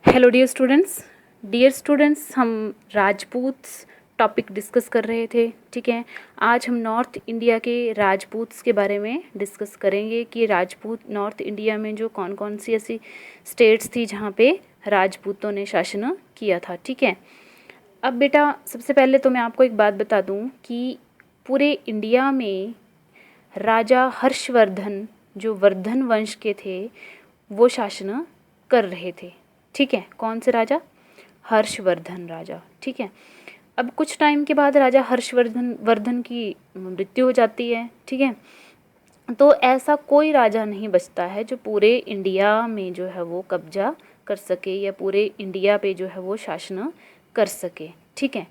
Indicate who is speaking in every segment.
Speaker 1: Hello dear students, हम राजपूत्स topic discuss कर रहे थे। ठीक है, आज हम नॉर्थ इंडिया के राजपूत्स के बारे में डिस्कस करेंगे कि राजपूत नॉर्थ इंडिया में जो कौन कौन सी ऐसी स्टेट्स थी जहाँ पे राजपूतों ने शासन किया था। ठीक है, अब बेटा सबसे पहले तो मैं आपको एक बात बता दूँ कि पूरे इंडिया में राजा हर्षवर्धन जो वर्धन वंश के थे वो शासन कर रहे थे। ठीक है, कौन से राजा? हर्षवर्धन राजा। ठीक है, अब कुछ टाइम के बाद राजा हर्षवर्धन की मृत्यु हो जाती है। ठीक है, तो ऐसा कोई राजा नहीं बचता है जो पूरे इंडिया में जो है वो कब्जा कर सके या पूरे इंडिया पे जो है वो शासन कर सके। ठीक है,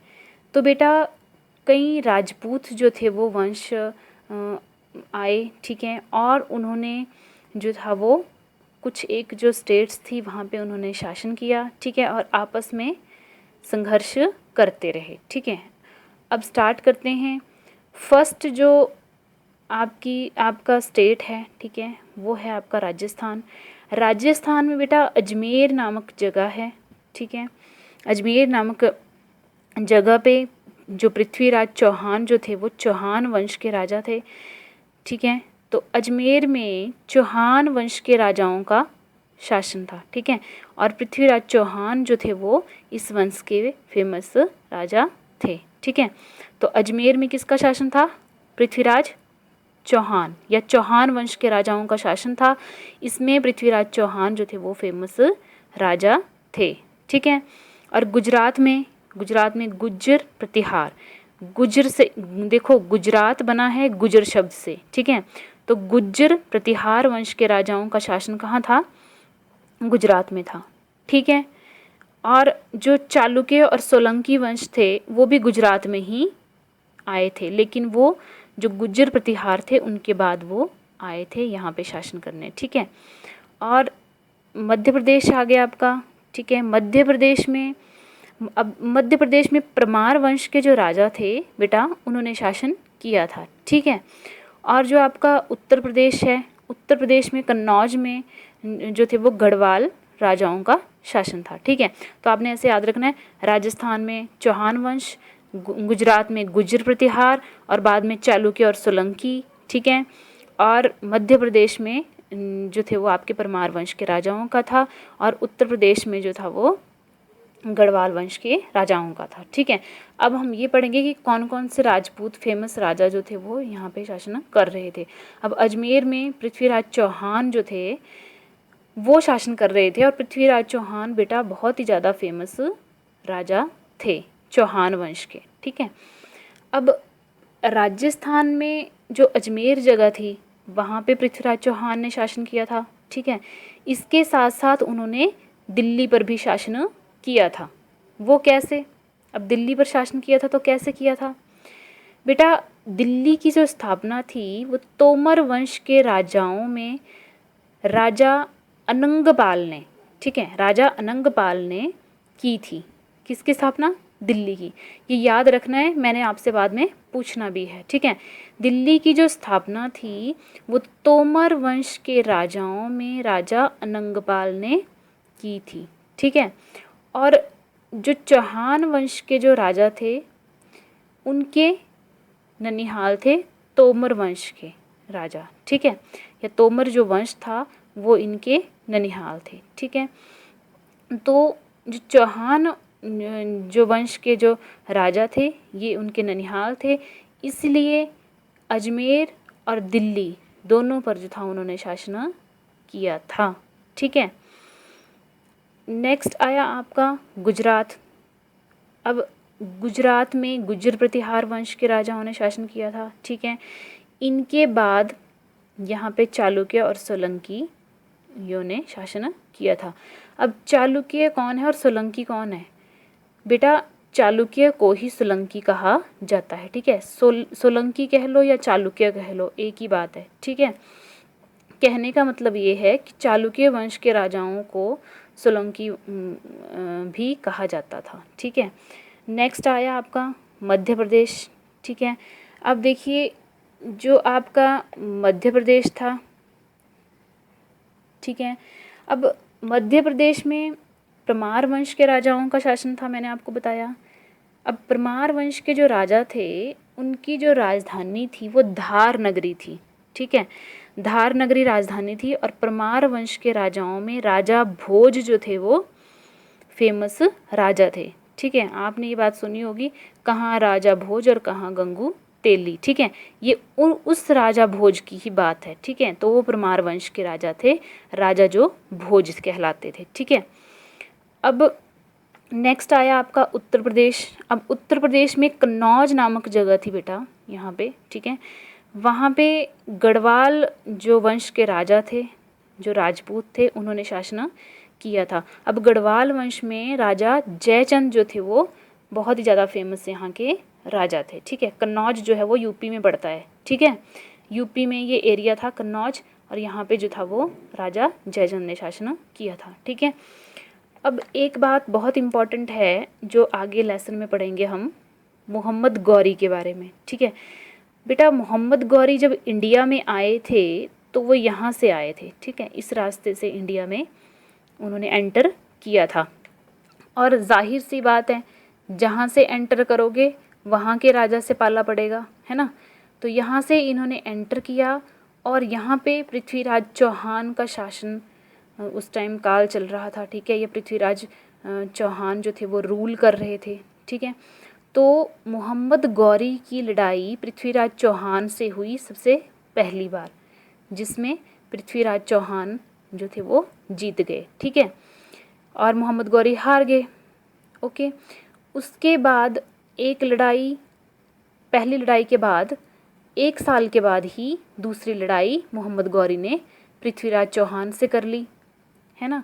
Speaker 1: तो बेटा कई राजपूत जो थे वो वंश आए। ठीक है, और उन्होंने जो था वो कुछ एक जो स्टेट्स थी वहाँ पे उन्होंने शासन किया। ठीक है, और आपस में संघर्ष करते रहे। ठीक है, अब स्टार्ट करते हैं। फर्स्ट जो आपका स्टेट है, ठीक है, वो है आपका राजस्थान। राजस्थान में बेटा अजमेर नामक जगह है। ठीक है, अजमेर नामक जगह पे जो पृथ्वीराज चौहान जो थे वो चौहान वंश के राजा थे। ठीक है, तो अजमेर में चौहान वंश के राजाओं का शासन था। ठीक है, और पृथ्वीराज चौहान जो थे वो इस वंश के फेमस राजा थे। ठीक है, तो अजमेर में किसका शासन था? पृथ्वीराज चौहान या चौहान वंश के राजाओं का शासन था। इसमें पृथ्वीराज चौहान जो थे वो फेमस राजा थे। ठीक है, और गुजरात में गुज्जर प्रतिहार, गुज्जर से देखो गुजरात बना है गुज्जर शब्द से। ठीक है, तो गुज्जर प्रतिहार वंश के राजाओं का शासन कहाँ था? गुजरात में था। ठीक है, और जो चालुक्य और सोलंकी वंश थे वो भी गुजरात में ही आए थे, लेकिन वो जो गुज्जर प्रतिहार थे उनके बाद वो आए थे यहाँ पे शासन करने। ठीक है, और मध्य प्रदेश आ गया आपका। ठीक है, मध्य प्रदेश में परमार वंश के जो राजा थे बेटा उन्होंने शासन किया था। ठीक है, और जो आपका उत्तर प्रदेश है, उत्तर प्रदेश में कन्नौज में जो थे वो गढ़वाल राजाओं का शासन था। ठीक है, तो आपने ऐसे याद रखना है, राजस्थान में चौहान वंश, गुजरात में गुज्जर प्रतिहार और बाद में चालुक्य और सोलंकी। ठीक है, और मध्य प्रदेश में जो थे वो आपके परमार वंश के राजाओं का था, और उत्तर प्रदेश में जो था वो गढ़वाल वंश के राजाओं का था। ठीक है, अब हम ये पढ़ेंगे कि कौन कौन से राजपूत फेमस राजा जो थे वो यहाँ पे शासन कर रहे थे। अब अजमेर में पृथ्वीराज चौहान जो थे वो शासन कर रहे थे, और पृथ्वीराज चौहान बेटा बहुत ही ज़्यादा फेमस राजा थे चौहान वंश के। ठीक है, अब राजस्थान में जो अजमेर जगह थी वहाँ पे पृथ्वीराज चौहान ने शासन किया था। ठीक है, इसके साथ साथ उन्होंने दिल्ली पर भी शासन किया था। वो कैसे? अब दिल्ली पर शासन किया था तो कैसे किया था बेटा? दिल्ली की जो स्थापना थी वो तोमर वंश के राजाओं में राजा अनंगपाल ने, ठीक है, राजा अनंगपाल ने की थी। किसकी स्थापना? दिल्ली की। ये याद रखना है, मैंने आपसे बाद में पूछना भी है। ठीक है, दिल्ली की जो स्थापना थी वो तोमर वंश के राजाओं में राजा अनंगपाल ने की थी। ठीक है, और जो चौहान वंश के जो राजा थे उनके ननिहाल थे तोमर वंश के राजा। ठीक है, या तोमर जो वंश था वो इनके ननिहाल थे। ठीक है, तो जो चौहान जो वंश के जो राजा थे ये उनके ननिहाल थे, इसलिए अजमेर और दिल्ली दोनों पर जो था उन्होंने शासन किया था। ठीक है, नेक्स्ट आया आपका गुजरात। अब गुजरात में गुज्जर प्रतिहार वंश के राजाओं ने शासन किया था। ठीक है, इनके बाद यहाँ पे चालुक्य और सोलंकी यो ने शासन किया था। अब चालुक्य कौन है और सोलंकी कौन है बेटा? चालुक्य को ही सोलंकी कहा जाता है। ठीक है, सोलंकी कह लो या चालुक्य कह लो, एक ही बात है। ठीक है, कहने का मतलब ये है कि चालुक्य वंश के राजाओं को सोलंकी भी कहा जाता था। ठीक है, नेक्स्ट आया आपका मध्य प्रदेश। ठीक है, अब देखिए जो आपका मध्य प्रदेश था, ठीक है, अब मध्य प्रदेश में परमार वंश के राजाओं का शासन था, मैंने आपको बताया। अब परमार वंश के जो राजा थे उनकी जो राजधानी थी वो धार नगरी थी, ठीक है, धार नगरी राजधानी थी। और परमार वंश के राजाओं में राजा भोज जो थे वो फेमस राजा थे, ठीक है। आपने ये बात सुनी होगी, कहाँ राजा भोज और कहाँ गंगू तेली, ठीक है, ये उस राजा भोज की ही बात है, ठीक है। तो वो परमार वंश के राजा थे, राजा जो भोज कहलाते थे, ठीक है। अब नेक्स्ट आया आपका उत्तर प्रदेश। अब उत्तर प्रदेश में कन्नौज नामक जगह थी बेटा यहाँ पे, ठीक है। वहाँ पे गढ़वाल जो वंश के राजा थे, जो राजपूत थे, उन्होंने शासन किया था। अब गढ़वाल वंश में राजा जयचंद जो थे वो बहुत ही ज़्यादा फेमस यहाँ के राजा थे, ठीक है। कन्नौज जो है वो यूपी में पड़ता है, ठीक है, यूपी में ये एरिया था कन्नौज, और यहाँ पे जो था वो राजा जयचंद ने शासन किया था, ठीक है। अब एक बात बहुत इम्पॉर्टेंट है जो आगे लेसन में पढ़ेंगे हम, मोहम्मद गौरी के बारे में, ठीक है। बेटा मोहम्मद गौरी जब इंडिया में आए थे तो वो यहाँ से आए थे, ठीक है, इस रास्ते से इंडिया में उन्होंने एंटर किया था। और जाहिर सी बात है, जहाँ से एंटर करोगे वहाँ के राजा से पाला पड़ेगा, है ना। तो यहाँ से इन्होंने एंटर किया और यहाँ पे पृथ्वीराज चौहान का शासन उस टाइम काल चल रहा था, ठीक है। ये पृथ्वीराज चौहान जो थे वो रूल कर रहे थे, ठीक है। तो मोहम्मद गौरी की लड़ाई पृथ्वीराज चौहान से हुई सबसे पहली बार, जिसमें पृथ्वीराज चौहान जो थे वो जीत गए, ठीक है, और मोहम्मद गौरी हार गए, ओके। उसके बाद एक लड़ाई, पहली लड़ाई के बाद 1 साल के बाद ही दूसरी लड़ाई मोहम्मद गौरी ने पृथ्वीराज चौहान से कर ली, है ना।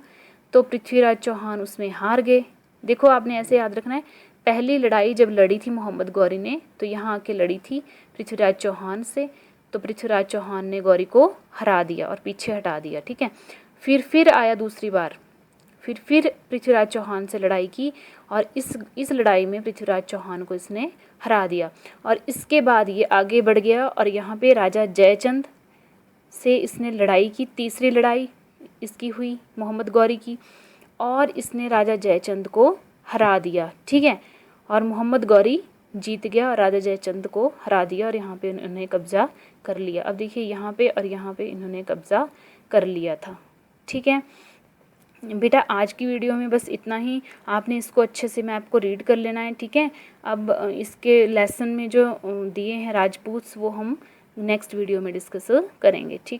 Speaker 1: तो पृथ्वीराज चौहान उसमें हार गए। देखो आपने ऐसे याद रखना है, पहली लड़ाई जब लड़ी थी मोहम्मद गौरी ने तो यहाँ आके लड़ी थी पृथ्वीराज चौहान से, तो पृथ्वीराज चौहान ने गौरी को हरा दिया और पीछे हटा दिया, ठीक है। फिर आया दूसरी बार, फिर पृथ्वीराज चौहान से लड़ाई की और इस लड़ाई में पृथ्वीराज चौहान को इसने हरा दिया। और इसके बाद ये आगे बढ़ गया और यहाँ पे राजा जयचंद से इसने लड़ाई की, तीसरी लड़ाई इसकी हुई मोहम्मद गौरी की, और इसने राजा जयचंद को हरा दिया, ठीक है। और मोहम्मद गौरी जीत गया और राजा जयचंद को हरा दिया और यहाँ पे इन्होंने कब्ज़ा कर लिया। अब देखिए यहाँ पे और यहाँ पे इन्होंने कब्ज़ा कर लिया था, ठीक है। बेटा आज की वीडियो में बस इतना ही, आपने इसको अच्छे से मैप को रीड कर लेना है, ठीक है। अब इसके लेसन में जो दिए हैं राजपूत्स वो हम नेक्स्ट वीडियो में डिस्कस करेंगे, ठीक।